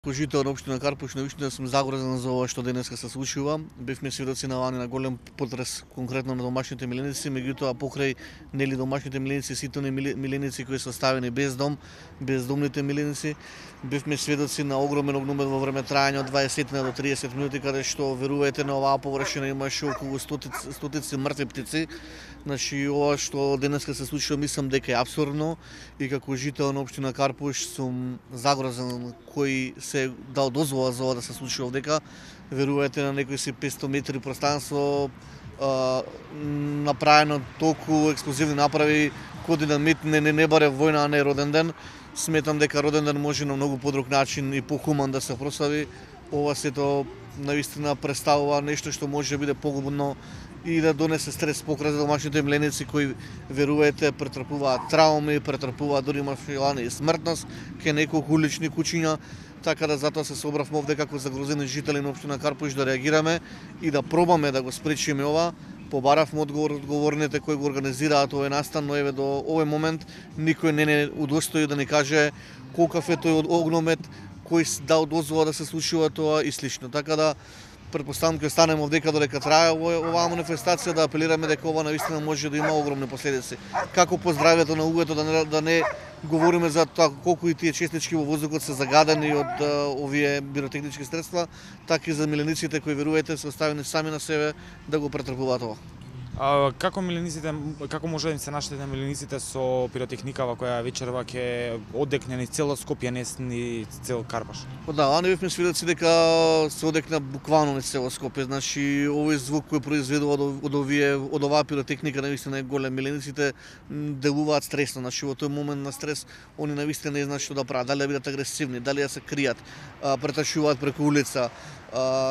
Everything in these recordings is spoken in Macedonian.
Како жител на општина Карпуш, навистина сум загрозен за ова што денеска се случува. Бевме сведоци на лани на голем потрес конкретно на домашните миленици, меѓутоа покрај домашните миленици, сите оние миленици кои се оставени без дом, бездомните миленици, бевме сведоци на огромен огномет во време траење од 20 до 30 минути, каде што верувајте на оваа површина имаше околу стотици мртви птици. Значи ова што денеска се случува мислам дека е апсурдно и како жител на општина Карпуш сум загрозен кој се дал дозвола за ова да се случи овдека. Верувајте на некои си 500 метри пространство направено толку експлозивни направи, кој динамит не баре војна, а не роден ден. Сметам дека роден ден може на многу подруг начин и похуман да се прослави. Ова сето навистина представува нешто што може да биде погубно и да донесе стрес покрај домашните миленици кои верувајте претрпуваат трауми, претрпуваат дури имаше и смртност кај неколку улични куќиња. Така да затоа се собравме овде како загрозени жители на општина Карпуш да реагираме и да пробаме да го спречиме ова. Побаравме одговор од одговорните кои го организираат овој настан, но еве до овој момент никој не удостои да ни каже колкав е тој огномет, кој дал дозвола да се случува тоа и слично. Така да претпоставам ќе останеме овдека додека трае оваа манифестација, да апелираме дека ова навистина може да има огромни последици. Како по здравјето на луѓето, да не говориме за тоа колку и тие честички во воздухот се загадени од овие пиротехнички средства, така и за милениците кои верувајте се оставени сами на себе да го претрпуваат ова. Како може да им се наштете милениците со пиротехникава која вечерва ќе одекне низ цело Скопје, не низ цел Карпуш? Да, не бевме свидоци дека се одекна буквално низ цело Скопје. Значи овој звук кој произведува од оваа пиротехника навистина е голем. Милениците делуваат стресно, значи во тој момент на стрес они навистина не знаат што да прават, дали да бидат агресивни, дали да се кријат, преташуваат преку улица.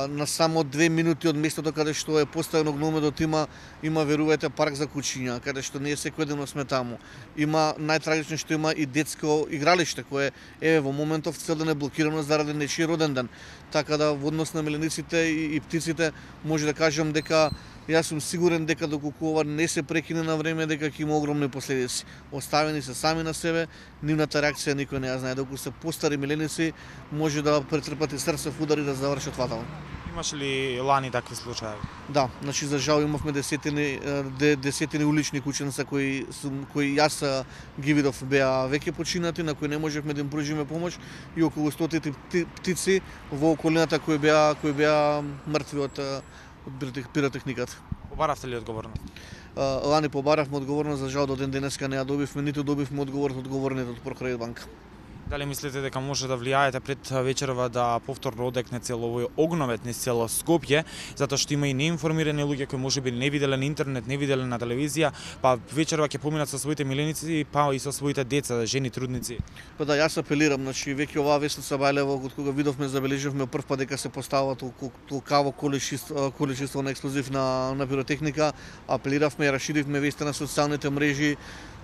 На само 2 минути од местото каде што е поставено огномедот има верувајте парк за куќиња, каде што ние секојдневно сме таму. Има најтрагично што има и детско игралиште кое во моментов цел ден е блокирано заради нечиј роден ден. Така да во однос на милениците и птиците може да кажам дека јас сум сигурен дека доколку ова не се прекине на време дека ќе има огромни последици. Оставени се сами на себе, нивната реакција никој не ја знае. Доколку се постари миленици може да претрпат и срцев удари да завршат фатално. Имаше ли лани такви случаи? Да, значи за жал имавме десетини улични куќенца кои јас ги видов беа веќе починати, на кои не можевме да им пружиме помош, и околу 100 птици во околината кои беа мртви од пиротехниката. Побаравте ли одговорност? Лани побаравме одговорност, за жал до ден денеска не ја добивме, ниту добивме одговор од одговорните од Прокредит банка. Дали мислите дека може да влијаете пред вечерва да повторно одекне цел овој огномет низ цело Скопје, затоа што има и неинформирани луѓе кои можеби не виделе на интернет, не виделе на телевизија, па вечерва ќе поминат со своите миленици, па и со своите деца, жени, трудници? Па да, јас апелирам, значи веќе оваа Весница Бајлево, од кога видовме, забележивме прв пат дека се поставува толкаво количество на експлозив на пиротехника, апелиравме и расширивме веста на социјалните мрежи.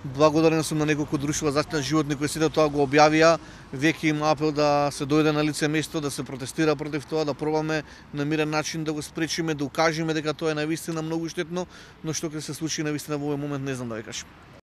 Благодарен сум на неколку друштва за заштита на животни кои сите тоа го објавија. Веќе има апел да се дојде на лице место, да се протестира против тоа, да пробаме на мирен начин да го спречиме, да укажеме дека тоа е навистина многу штетно, но што ќе се случи навистина во овој момент не знам да ви кажам.